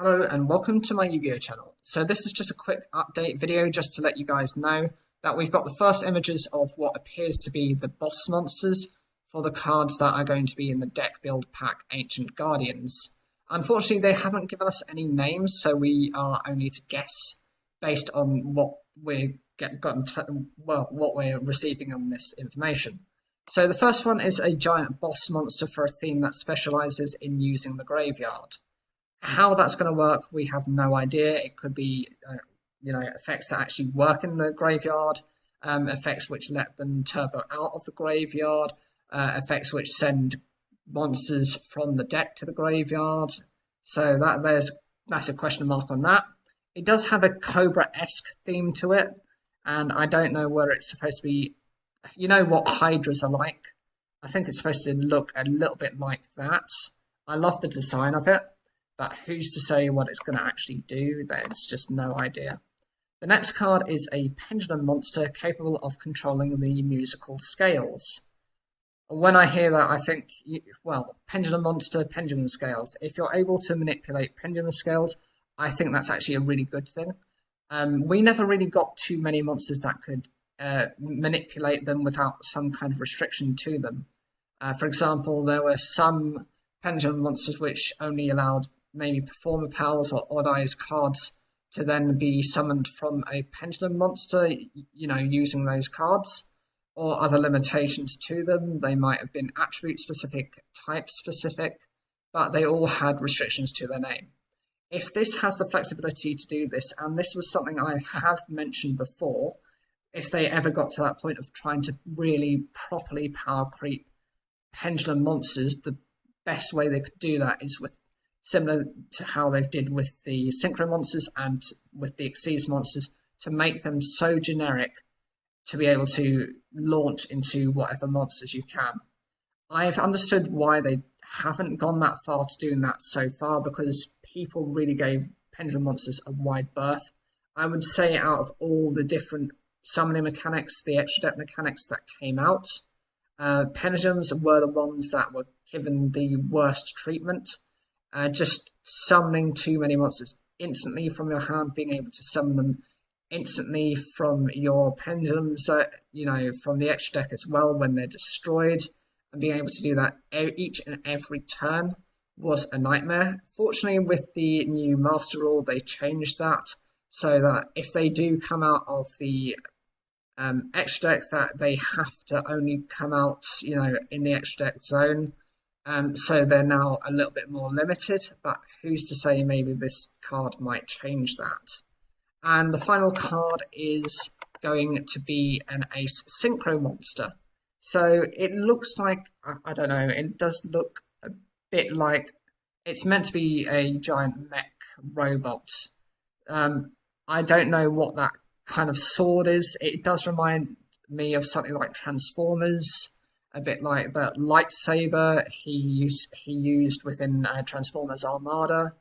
Hello and welcome to my Yu-Gi-Oh channel. So this is just a quick update video just to let you guys know that we've got the first images of what appears to be the boss monsters for the cards that are going to be in the deck build pack Ancient Guardians. Unfortunately, they haven't given us any names, so we are only to guess based on what what we're receiving on this information. So the first one is a giant boss monster for a theme that specializes in using the graveyard. How that's going to work, we have no idea. It could be, effects that actually work in the graveyard, effects which let them turbo out of the graveyard, effects which send monsters from the deck to the graveyard. So there's massive question mark on that. It does have a Cobra-esque theme to it, and I don't know where it's supposed to be. You know what Hydras are like? I think it's supposed to look a little bit like that. I love the design of it. But who's to say what it's going to actually do? There's just no idea. The next card is a pendulum monster capable of controlling the musical scales. When I hear that, I think, well, pendulum monster, pendulum scales. If you're able to manipulate pendulum scales, I think that's actually a really good thing. We never really got too many monsters that could manipulate them without some kind of restriction to them. For example, there were some pendulum monsters which only allowed maybe performer powers or odd eyes cards to then be summoned from a pendulum monster, using those cards, or other limitations to them. They might have been attribute specific, type specific, but they all had restrictions to their name. If this has the flexibility to do this, and this was something I have mentioned before, if they ever got to that point of trying to really properly power creep pendulum monsters, the best way they could do that is with similar to how they did with the Synchro monsters and with the Xyz monsters, to make them so generic to be able to launch into whatever monsters you can. I've understood why they haven't gone that far to doing that so far, because people really gave pendulum monsters a wide berth. I would say out of all the different summoning mechanics, the extra deck mechanics that came out, pendulums were the ones that were given the worst treatment. Just summoning too many monsters instantly from your hand, being able to summon them instantly from your pendulums, from the extra deck as well when they're destroyed, and being able to do that each and every turn was a nightmare. Fortunately, with the new Master Rule, they changed that so that if they do come out of the extra deck, that they have to only come out, in the extra deck zone. So they're now a little bit more limited, but who's to say maybe this card might change that. And the final card is going to be an Ace Synchro monster. So it looks like, I don't know, it does look a bit like it's meant to be a giant mech robot. I don't know what that kind of sword is. It does remind me of something like Transformers, a bit like that lightsaber he used within Transformers Armada.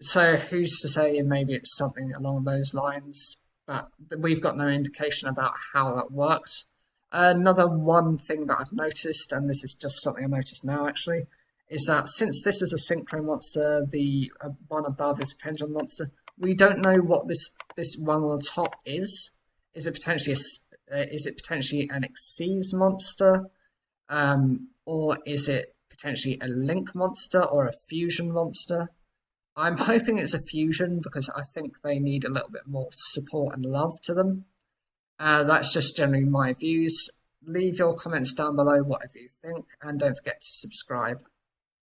So who's to say maybe it's something along those lines, but we've got no indication about how that works. Another one thing that I've noticed, and this is just something I noticed now actually, is that since this is a Synchro monster, the one above is a Pendulum monster, we don't know what this one on the top is. Is it potentially an Xyz monster? Or is it potentially a Link monster or a Fusion monster? I'm hoping it's a Fusion because I think they need a little bit more support and love to them. That's just generally my views. Leave your comments down below, whatever you think, and don't forget to subscribe.